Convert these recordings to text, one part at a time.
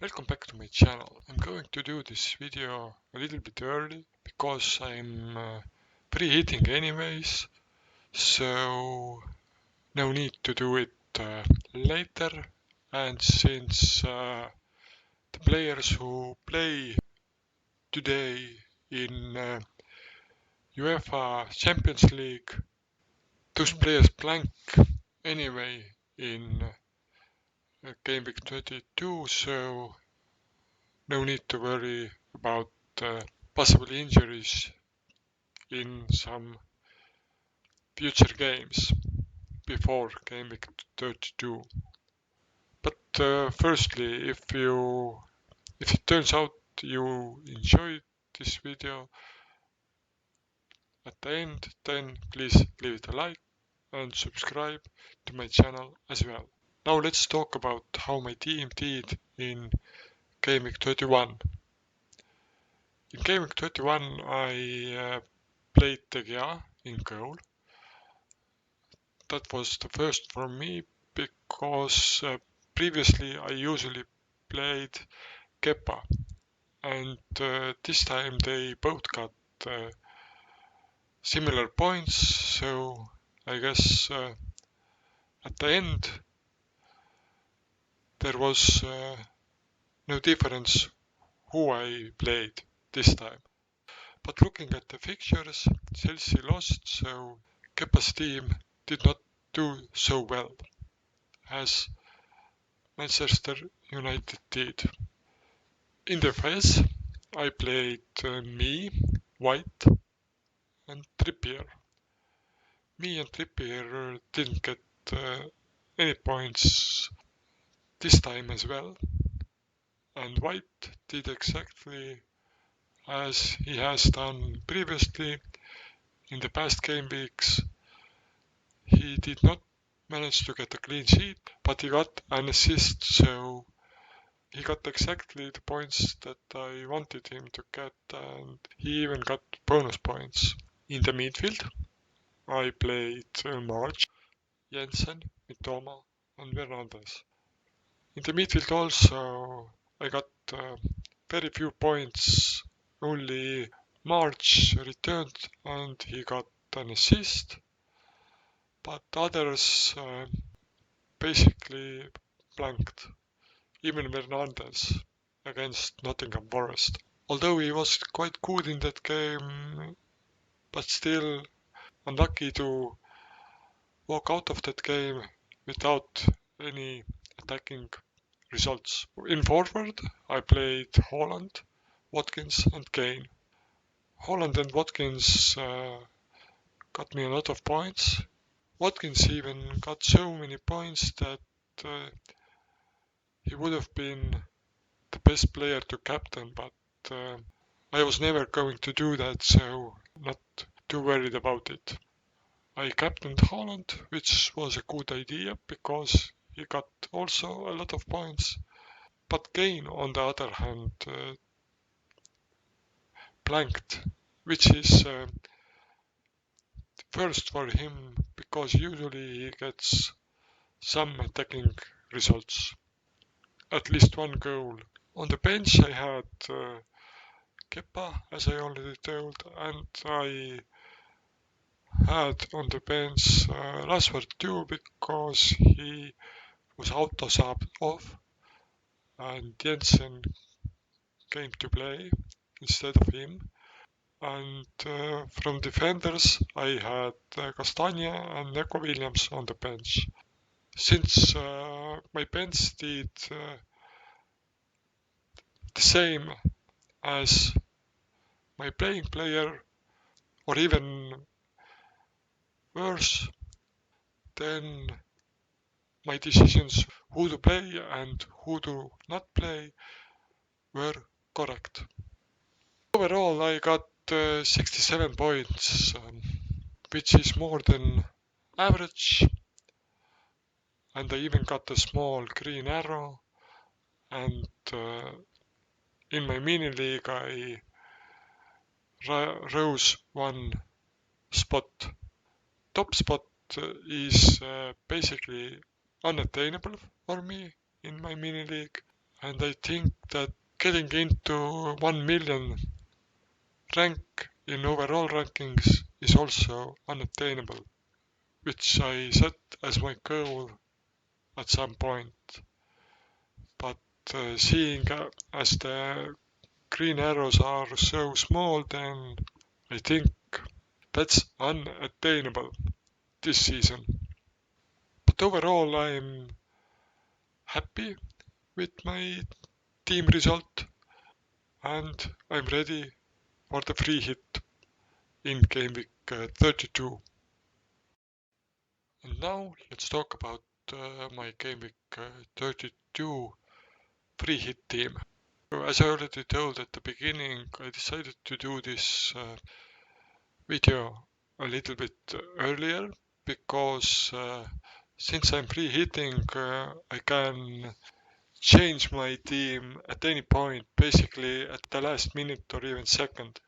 Welcome back to my channel. I'm going to do this video a little bit early because I'm preheating anyways, so no need to do it later. And since the players who play today in UEFA Champions League, those players blank anyway in Gameweek 22, so no need to worry about possible injuries in some future games before Gameweek 32. But firstly, if it turns out you enjoyed this video at the end, then please leave it a like and subscribe to my channel as well. Now let's talk about how my team did in Gameweek 31. In Gameweek 31 I played De Gea in goal. That was the first for me because previously I usually played Kepa, and this time they both got similar points, so I guess at the end there was no difference who I played this time. But looking at the fixtures, Chelsea lost, so Kepa's team did not do so well as Manchester United did. In defense, I played me, White, and Trippier. Me and Trippier didn't get any points this time as well, and White did exactly as he has done previously in the past game weeks. He did not manage to get a clean sheet, but he got an assist, so he got exactly the points that I wanted him to get, and he even got bonus points. In the midfield, I played March, Jensen, Mitoma, and Fernandes. In the midfield also, I got very few points. Only March returned and he got an assist, but others basically blanked. Even Fernandes against Nottingham Forest. Although he was quite good in that game, but still unlucky to walk out of that game without any attacking results. In forward, I played Haaland, Watkins and Kane. Haaland and Watkins got me a lot of points. Watkins even got so many points that he would have been the best player to captain, but I was never going to do that, so not too worried about it. I captained Haaland, which was a good idea because he got also a lot of points. But Kane, on the other hand, blanked, which is first for him because usually he gets some attacking results, at least one goal. On the bench I had Kepa, as I already told, and I had on the bench Rashford too because he was auto subbed off and Jensen came to play instead of him. And from defenders I had Castagna and Neco Williams on the bench. Since my bench did the same as my playing player, or even worse, then my decisions who to play and who to not play were correct. Overall, I got 67 points, which is more than average, and I even got a small green arrow, and in my mini league I rose one spot. Top spot is basically unattainable for me in my mini league, and I think that getting into 1 million rank in overall rankings is also unattainable, which I set as my goal at some point. But seeing as the green arrows are so small, then I think that's unattainable this season. But overall, I'm happy with my team result, and I'm ready for the free hit in Gameweek 32. And now let's talk about my Gameweek 32 free hit team. So as I already told at the beginning, I decided to do this video a little bit earlier because since I'm free hitting, I can change my team at any point, basically at the last minute or even second.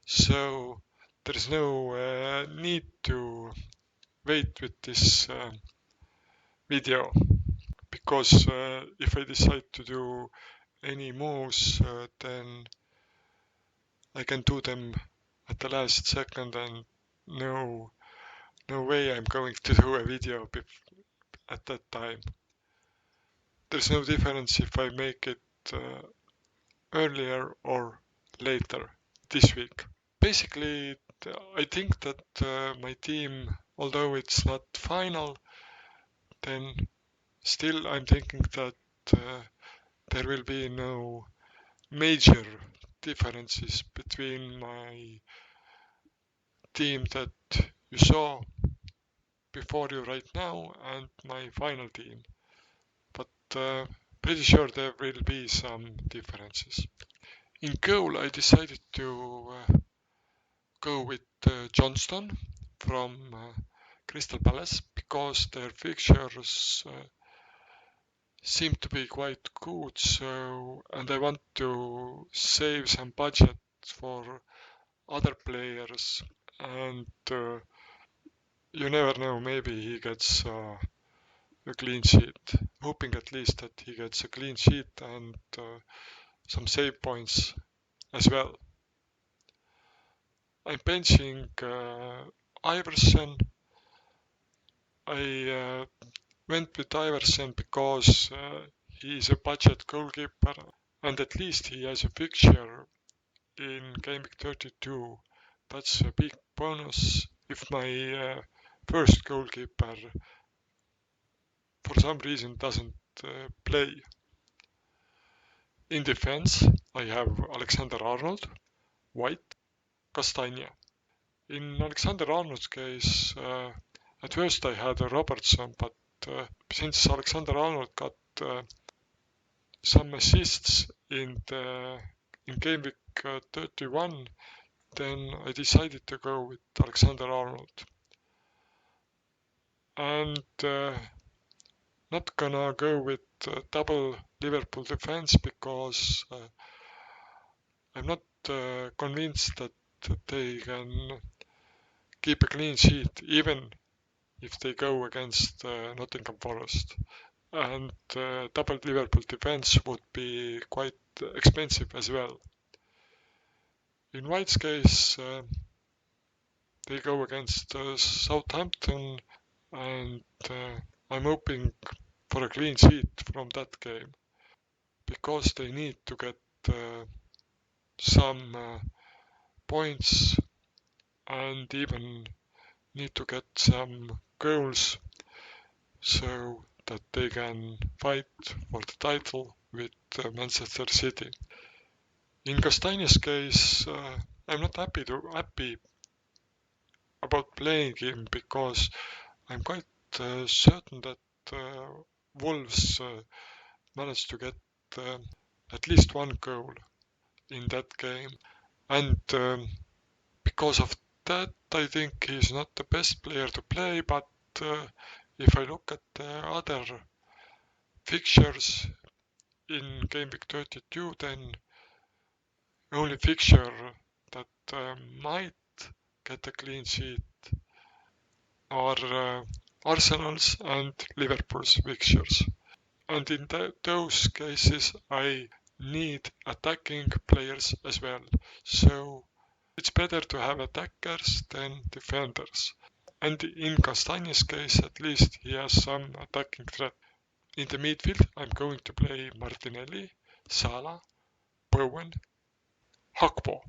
So there's no need to wait with this video, because if I decide to do any moves, then I can do them at the last second, and no way I'm going to do a video at that time. There's no difference if I make it earlier or later this week. Basically, I think that my team, although it's not final, then still I'm thinking that there will be no major differences between my team that you saw before you right now and my final team. But pretty sure there will be some differences. In goal, I decided to go with Johnston from Crystal Palace because their fixtures seem to be quite good. So, and I want to save some budget for other players, and you never know, maybe he gets a clean sheet. Hoping at least that he gets a clean sheet and some save points as well. I'm benching Iverson. I went with Iverson because he is a budget goalkeeper, and at least he has a fixture in Gameweek 32. That's a big bonus if my first goalkeeper for some reason doesn't play. In defense, I have Alexander-Arnold, White, Castagna. In Alexander-Arnold's case, at first I had a Robertson, but since Alexander-Arnold got some assists in Gameweek 31, then I decided to go with Alexander-Arnold. And not gonna go with double Liverpool defense because I'm not convinced that they can keep a clean sheet even if they go against Nottingham Forest. And double Liverpool defense would be quite expensive as well. In White's case, they go against Southampton, and I'm hoping for a clean sheet from that game because they need to get some points and even need to get some goals so that they can fight for the title with Manchester City. In Castagna's case, I'm not happy about playing him because I'm quite certain that Wolves managed to get at least one goal in that game, and because of that I think he's not the best player to play. But if I look at the other fixtures in Gameweek 32, then only fixture that might get a clean sheet are Arsenal's and Liverpool's fixtures. And in those cases, I need attacking players as well. So it's better to have attackers than defenders. And in Castaña's case, at least he has some attacking threat. In the midfield, I'm going to play Martinelli, Sala, Bowen, Hakpo.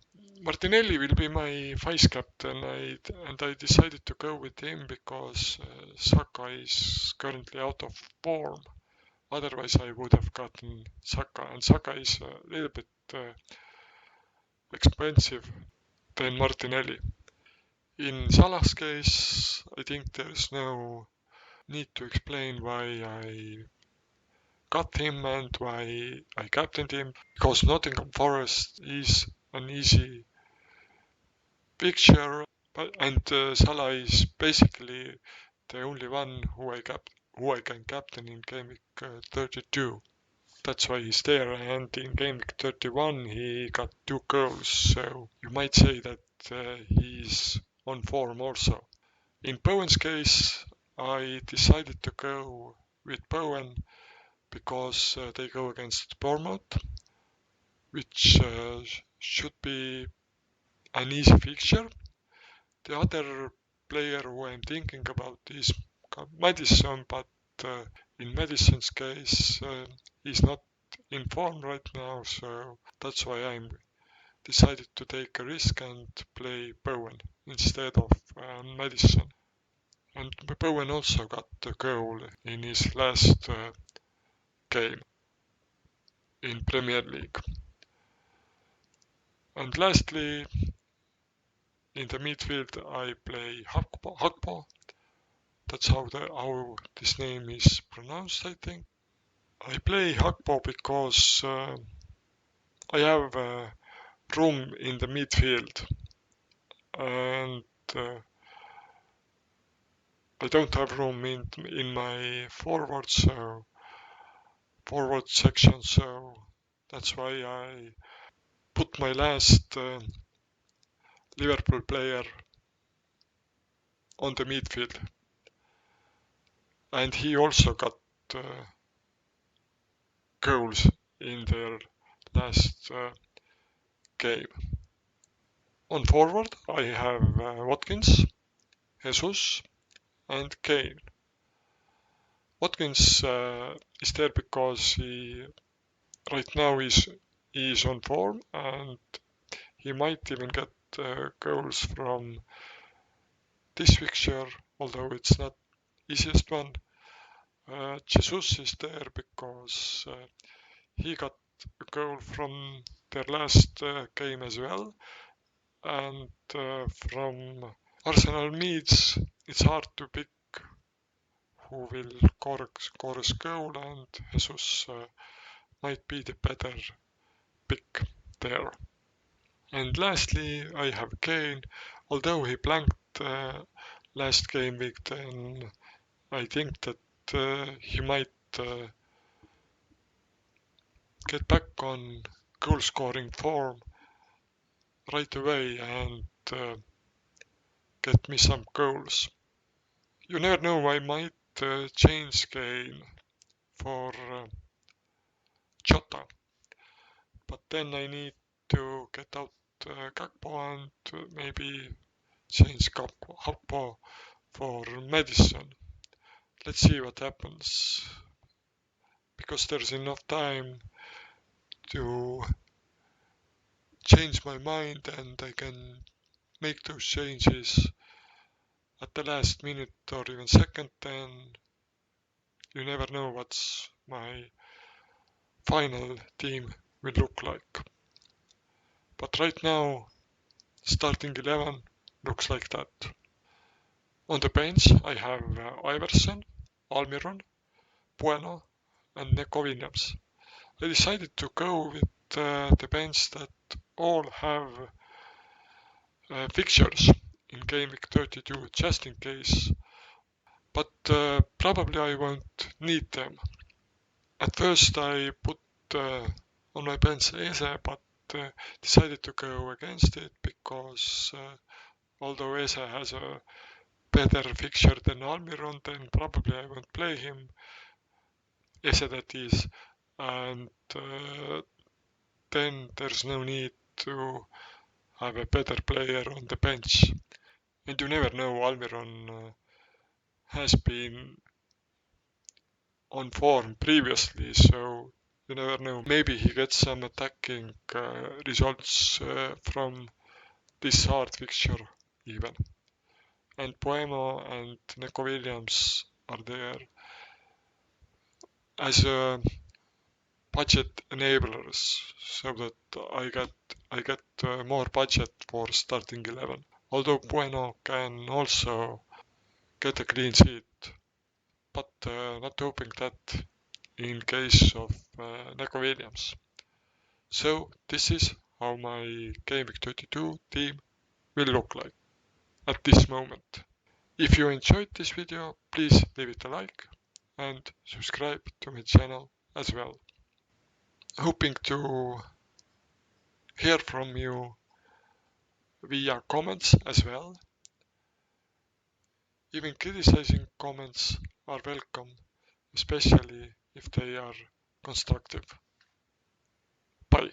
Martinelli will be my vice captain, and I decided to go with him because Saka is currently out of form. Otherwise, I would have gotten Saka, and Saka is a little bit expensive than Martinelli. In Salah's case, I think there's no need to explain why I got him and why I captained him, because Nottingham Forest is an easy fixture, and Salah is basically the only one who I can captain in Gameweek 32. That's why he's there, and in Gameweek 31 he got 2 goals, so you might say that he's on form also. In Bowen's case, I decided to go with Bowen because they go against Bournemouth, which should be an easy fixture. The other player who I'm thinking about is Madison, but in Madison's case, he's not in form right now, so that's why I'm decided to take a risk and play Bowen instead of Madison. And Bowen also got the goal in his last game in Premier League. And lastly, in the midfield, I play Hakpo. That's how this name is pronounced, I think. I play Hakpo because I have room in the midfield, and I don't have room in my forward section, so that's why I put my last Liverpool player on the midfield, and he also got goals in their last game. On forward, I have Watkins, Jesus, and Kane. Watkins is there because he right now is on form, and he might even get goals from this fixture, although it's not easiest one. Jesus is there because he got a goal from their last game as well, and from Arsenal Meads, it's hard to pick who will score a goal, and Jesus might be the better pick there. And lastly, I have Kane. Although he blanked last game week, then I think that he might get back on goal scoring form right away and get me some goals. You never know, I might change Kane for Jota, but then I need to get out Gakpo and maybe change Gakpo for Madison. Let's see what happens, because there's enough time to change my mind and I can make those changes at the last minute or even second, then you never know what's my final team will look like. But right now, starting 11 looks like that. On the bench, I have Iverson, Almiron, Bueno, and Neko Williams. I decided to go with the bench that all have fixtures in Gameweek 32 just in case, but probably I won't need them. At first I put on my bench Eze, but decided to go against it because although Eze has a better fixture than Almiron, then probably I won't play him Esedatis, and then there's no need to have a better player on the bench. And you never know, Almiron has been on form previously, so you never know. Maybe he gets some attacking results from this hard fixture even. And Poemo and Neko Williams are there as budget enablers, so that I get more budget for starting 11. Although Bueno can also get a clean sheet, but not hoping that in case of Neko Williams. So this is how my Gameweek 22 team will look like at this moment. If you enjoyed this video, please leave it a like and subscribe to my channel as well. Hoping to hear from you via comments as well. Even criticizing comments are welcome, especially if they are constructive. Bye.